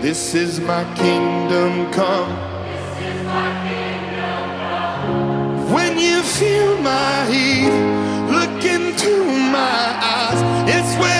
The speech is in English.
This is my kingdom come. When you feel my heat, look into my eyes. It's where